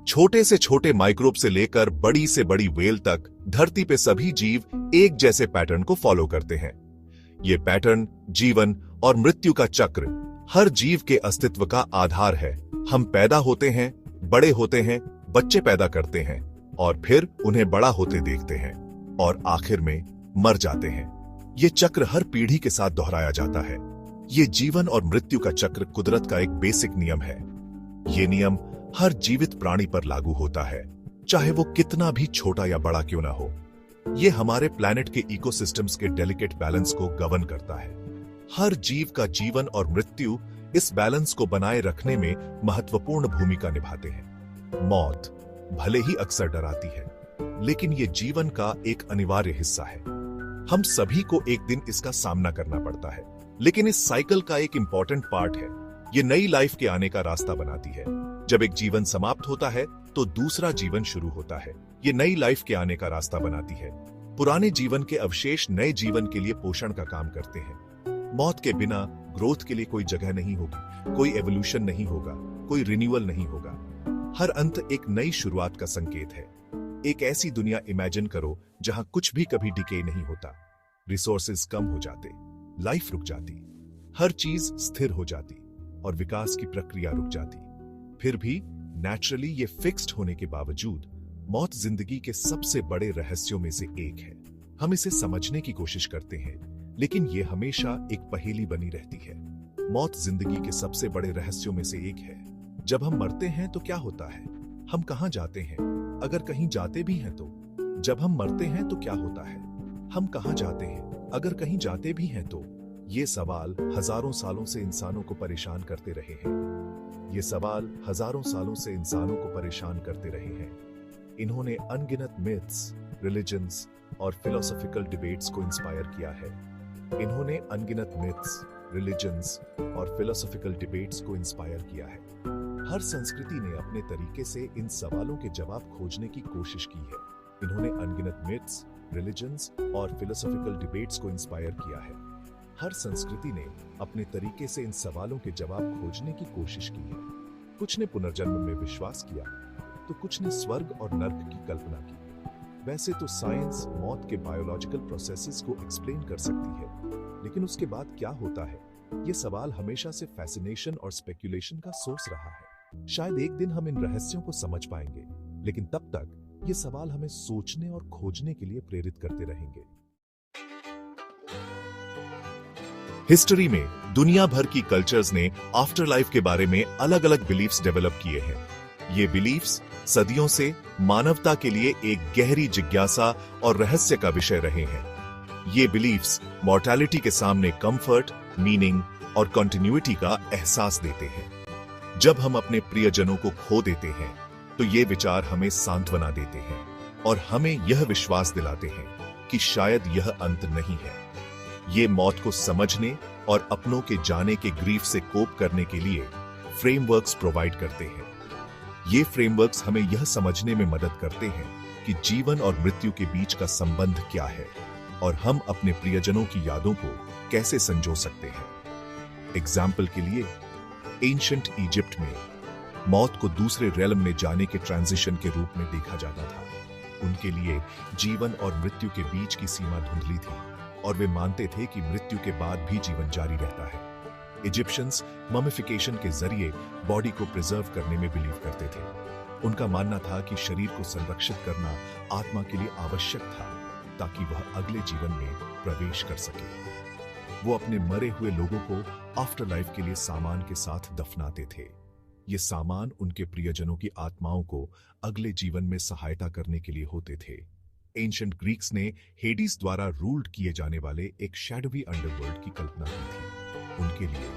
छोटे से छोटे माइक्रोब से लेकर बड़ी से बड़ी व्हेल तक धरती पे सभी जीव एक जैसे पैटर्न को फॉलो करते हैं। ये पैटर्न जीवन और मृत्यु का चक्र हर जीव के अस्तित्व का आधार है। हम पैदा होते हैं, बड़े होते हैं, बच्चे पैदा करते हैं और फिर उन्हें बड़ा होते देखते हैं और आखिर में मर जाते हैं। ये चक्र हर पीढ़ी के साथ दोहराया जाता है। ये जीवन और मृत्यु का चक्र कुदरत का एक बेसिक नियम है। ये नियम हर जीवित प्राणी पर लागू होता है, चाहे वो कितना भी छोटा या बड़ा क्यों ना हो। ये हमारे प्लैनेट के इकोसिस्टम्स के डेलिकेट बैलेंस को गवर्न करता है। हर जीव का जीवन और मृत्यु इस बैलेंस को बनाए रखने में महत्वपूर्ण भूमिका निभाते हैं। मौत भले ही अक्सर डराती है, लेकिन ये जीवन का एक अनिवार्य हिस्सा है। हम सभी को एक दिन इसका सामना करना पड़ता है, लेकिन इस साइकिल का एक इंपॉर्टेंट पार्ट है। ये नई लाइफ के आने का रास्ता बनाती है। जब एक जीवन समाप्त होता है तो दूसरा जीवन शुरू होता है। ये नई लाइफ के आने का रास्ता बनाती है। पुराने जीवन के अवशेष नए जीवन के लिए पोषण का काम करते हैं। मौत के बिना ग्रोथ के लिए कोई जगह नहीं होगी, कोई एवोल्यूशन नहीं होगा, कोई रिन्यूअल नहीं होगा। हर अंत एक नई शुरुआत का संकेत है। एक ऐसी दुनिया इमेजिन करो जहां कुछ भी कभी डिके नहीं होता, रिसोर्सेज कम हो जाते, लाइफ रुक जाती, हर चीज स्थिर हो जाती और विकास की प्रक्रिया रुक जाती। फिर भी नेचुरली ये फिक्स्ड होने के बावजूद मौत जिंदगी के सबसे बड़े रहस्यों में से एक है। हम इसे समझने की कोशिश करते हैं, लेकिन ये हमेशा एक पहेली बनी रहती है। मौत जिंदगी के सबसे बड़े रहस्यों में से एक है। जब हम मरते हैं तो क्या होता है? हम कहां जाते हैं? अगर कहीं जाते भी हैं तो? जब हम मरते हैं तो क्या होता है? हम कहां जाते हैं? अगर कहीं जाते भी हैं तो? ये सवाल हजारों सालों से इंसानों को परेशान करते रहे हैं। ये सवाल हजारों सालों से इंसानों को परेशान करते रहे हैं। इन्होंने अनगिनत मिथ्स, रिलीजन्स और फिलोसॉफिकल डिबेट्स को इंस्पायर किया है। इन्होंने अनगिनत मिथ्स, रिलीजन्स और फिलोसॉफिकल डिबेट्स को इंस्पायर किया है। हर संस्कृति ने अपने तरीके से इन सवालों के जवाब खोजने की कोशिश की है। इन्होंने अनगिनत मिथ्स, रिलीजन्स और फिलोसॉफिकल डिबेट्स को इंस्पायर किया है। हर संस्कृति ने अपने तरीके से इन सवालों के जवाब खोजने की कोशिश की है। कुछ ने पुनर्जन्म में विश्वास किया, तो कुछ ने स्वर्ग और नर्क की कल्पना की। वैसे तो साइंस मौत के बायोलॉजिकल प्रोसेसेस को एक्सप्लेन कर सकती है, लेकिन उसके बाद क्या होता है? ये सवाल हमेशा से फैसिनेशन और स्पेकुलेशन का सोर्स रहा है। शायद एक दिन हम इन रहस्यों को समझ पाएंगे, लेकिन तब तक ये सवाल हमें सोचने और खोजने के लिए प्रेरित करते रहेंगे। हिस्ट्री में दुनिया भर की कल्चर्स ने आफ्टर लाइफ के बारे में अलग अलग बिलीफ्स डेवलप किए हैं। ये बिलीफ्स सदियों से मानवता के लिए एक गहरी जिज्ञासा और रहस्य का विषय रहे हैं। ये बिलीफ्स मॉर्टैलिटी के सामने कंफर्ट, मीनिंग और कंटिन्यूटी का एहसास देते हैं। जब हम अपने प्रियजनों को खो देते हैं तो ये विचार हमें सांत्वना देते हैं और हमें यह विश्वास दिलाते हैं कि शायद यह अंत नहीं है। ये मौत को समझने और अपनों के जाने के ग्रीफ से कोप करने के लिए फ्रेमवर्क्स प्रोवाइड करते हैं। ये फ्रेमवर्क्स हमें यह समझने में मदद करते हैं कि जीवन और मृत्यु के बीच का संबंध क्या है और हम अपने प्रियजनों की यादों को कैसे संजो सकते हैं। एग्जाम्पल के लिए, एंशिएंट इजिप्ट में मौत को दूसरे रेलम में जाने के ट्रांजिशन के रूप में देखा जाता था। उनके लिए जीवन और मृत्यु के बीच की सीमा धुंधली थी और वे मानते थे कि मृत्यु के बाद भी जीवन जारी रहता है। इजिप्शियंस ममिफिकेशन के जरिए बॉडी को प्रिजर्व करने में बिलीव करते थे। उनका मानना था कि शरीर को संरक्षित करना आत्मा के लिए आवश्यक था ताकि वह अगले जीवन में प्रवेश कर सके। वो अपने मरे हुए लोगों को आफ्टर लाइफ के लिए सामान के साथ दफनाते थे। ये सामान उनके प्रियजनों की आत्माओं को अगले जीवन में सहायता करने के लिए होते थे। एंशिएंट ग्रीक्स ने हेडिस द्वारा रूल्ड किए जाने वाले एक शैडोवी अंडरवर्ल्ड की कल्पना की थी। उनके लिए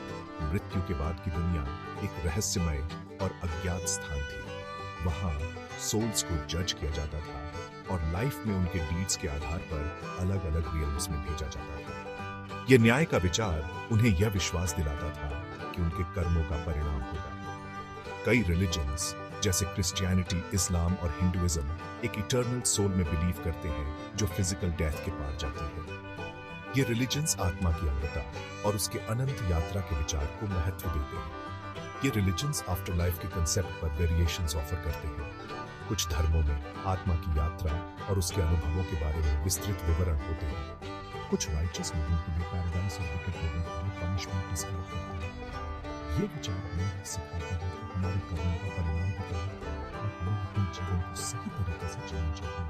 मृत्यु के बाद की दुनिया एक रहस्यमय और अज्ञात स्थान थी। वहां सोल्स को जज किया जाता था और लाइफ में उनके डीड्स के आधार पर अलग अलग रियल्म्स में भेजा जाता था। यह न्याय का विचार उन्हें यह विश्वास दिलाता था कि उनके कर्मों का परिणाम होगा। कई रिलीजन्स जैसे क्रिश्चियनिटी, इस्लाम और हिंदुइज्म एक इटर्नल सोल में बिलीव करते हैं जो फिजिकल डेथ के पार जाती है। ये रिलीजन्स आत्मा की अमरता और उसके अनंत यात्रा के विचार को महत्व देते हैं। ये रिलीजन्स आफ्टर लाइफ के कंसेप्ट पर वेरिएशंस ऑफर करते हैं। कुछ धर्मों में आत्मा की यात्रा और उसके अनुभवों के बारे में विस्तृत विवरण होते हैं। कुछ राइचस लोगों के लिए पैराडाइज और विकेट लोगों के लिए पनिशमेंट डिस्क्राइब करते हैं। ये विचार हमें सिखाते हैं कि हमारे कर्मों का परिणाम होता है और हमें अपने जीवन को सही तरीके से जीना चाहिए।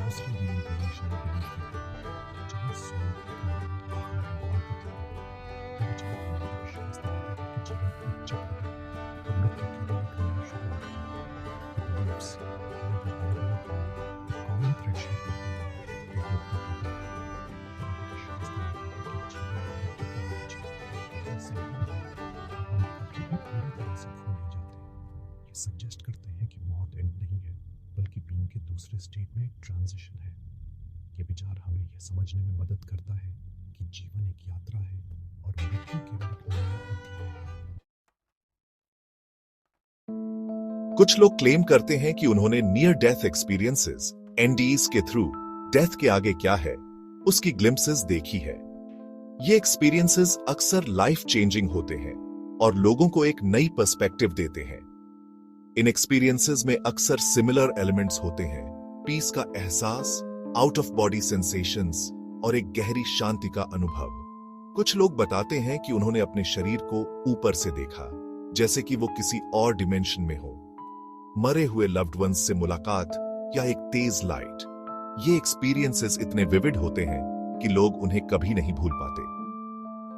दूसरे रीइंकार्नेशन में बिलीव करते हैं, जहाँ सोल विश्वास दिलाता है कि जीवन एक चक्र है और मृत्यु केवल एक नया शुरू होता है। Beliefs हमें बताने वाला एक कॉमन थ्रेड शेयर करते हैं, एक मुद्दे के बाद हमें विश्वास दिलाता है कि जीवन मृत्यु का बीच है। ऐसे हम कभी भी पूरी तरह से खो नहीं जाते। ये सजेस्ट करते हैं कि मौत एंड नहीं है, बल्कि बीइंग के दूसरे स्टेट में एक ट्रांजिशन है। ये विचार हमें यह समझने में मदद करता है कि जीवन एक यात्रा है और मृत्यु केवल एक नया अध्याय है। कुछ लोग क्लेम करते हैं कि उन्होंने नियर डेथ एक्सपीरियंसेस एनडीज के थ्रू डेथ के आगे क्या है उसकी ग्लिम्पसेस देखी है। ये एक्सपीरियंसेस अक्सर लाइफ चेंजिंग होते हैं और लोगों को एक नई पर्सपेक्टिव देते हैं। इन एक्सपीरियंसेस में अक्सर सिमिलर एलिमेंट्स होते हैं, पीस का एहसास, आउट ऑफ बॉडी सेंसेशंस और एक गहरी शांति का अनुभव। कुछ लोग बताते हैं कि उन्होंने अपने शरीर को ऊपर से देखा, जैसे कि वो किसी और डिमेंशन में हो, मरे हुए लव्ड वंस से मुलाकात या एक तेज लाइट। ये एक्सपीरियंसेस इतने विविड होते हैं कि लोग उन्हें कभी नहीं भूल पाते।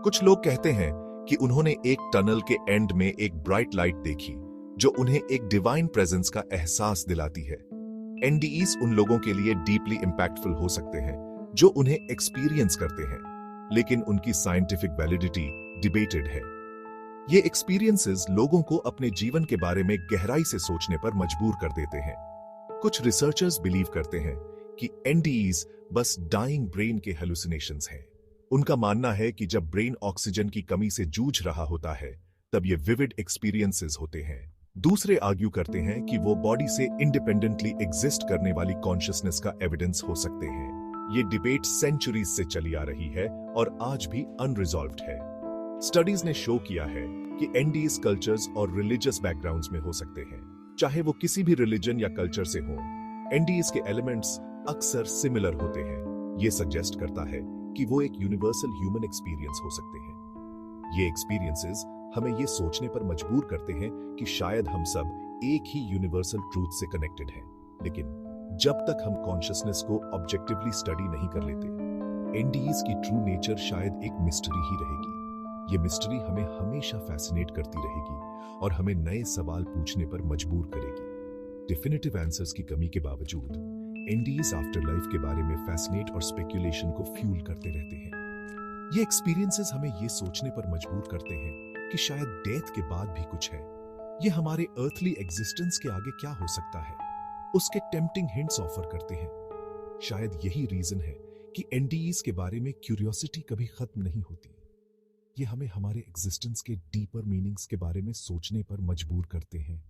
कुछ लोग कहते हैं कि उन्होंने एक टनल के एंड में एक ब्राइट लाइट देखी जो उन्हें एक डिवाइन प्रेजेंस का एहसास दिलाती है। एनडीईज उन लोगों के लिए डीपली इंपैक्टफुल हो सकते हैं जो उन्हें एक्सपीरियंस करते हैं, लेकिन उनकी साइंटिफिक वैलिडिटी डिबेटेड है। ये एक्सपीरियंसेस लोगों को अपने जीवन के बारे में गहराई से सोचने पर मजबूर कर देते हैं। कुछ रिसर्चर्स बिलीव करते हैं कि एनडीईज बस डाइंग ब्रेन के हेलुसिनेशंस हैं। उनका मानना है कि जब ब्रेन ऑक्सीजन की कमी से जूझ रहा होता है, तब ये विविड एक्सपीरियंसेस होते हैं। दूसरे आर्ग्यू करते हैं कि वो बॉडी से इंडिपेंडेंटली एग्जिस्ट करने वाली कॉन्शियसनेस का एविडेंस हो सकते हैं। ये डिबेट सेंचुरीज से चली आ रही है और आज भी अनरिजॉल्व्ड है। स्टडीज ने शो किया है कि एनडीज कल्चर्स और रिलीजियस बैकग्राउंड्स में हो सकते हैं। चाहे वो किसी भी रिलीजन या कल्चर से हो, एनडीज के एलिमेंट्स अक्सर सिमिलर होते हैं। ये सजेस्ट करता है कि वो एक यूनिवर्सल ह्यूमन एक्सपीरियंस हो सकते हैं। ये एक्सपीरियंसेस हमें ये सोचने पर मजबूर करते हैं कि शायद हम सब एक ही यूनिवर्सल ट्रूथ से कनेक्टेड हैं। लेकिन जब तक हम कॉन्शियसनेस को ऑब्जेक्टिवली स्टडी नहीं कर लेते, एनडीज की ट्रू नेचर शायद एक मिस्ट्री ही रहेगी। ये मिस्ट्री हमें हमेशा फैसिनेट करती रहेगी और हमें नए सवाल पूछने पर मजबूर करेगी। डेफिनेटिव आंसर्स की कमी के बावजूद एनडीज आफ्टर लाइफ के बारे में फैसिनेट और स्पेक्यूलेशन को फ्यूल करते रहते हैं। ये एक्सपीरियंसेस हमें ये सोचने पर मजबूर करते हैं कि शायद डेथ के बाद भी कुछ है। ये हमारे अर्थली एग्जिस्टेंस के आगे क्या हो सकता है, उसके टेम्पटिंग हिंट्स ऑफर करते हैं। शायद यही रीजन है कि एनडीज के बारे में क्यूरियोसिटी कभी खत्म नहीं होती। ये हमें हमारे एग्जिस्टेंस के डीपर मीनिंग्स के बारे में सोचने पर मजबूर करते हैं।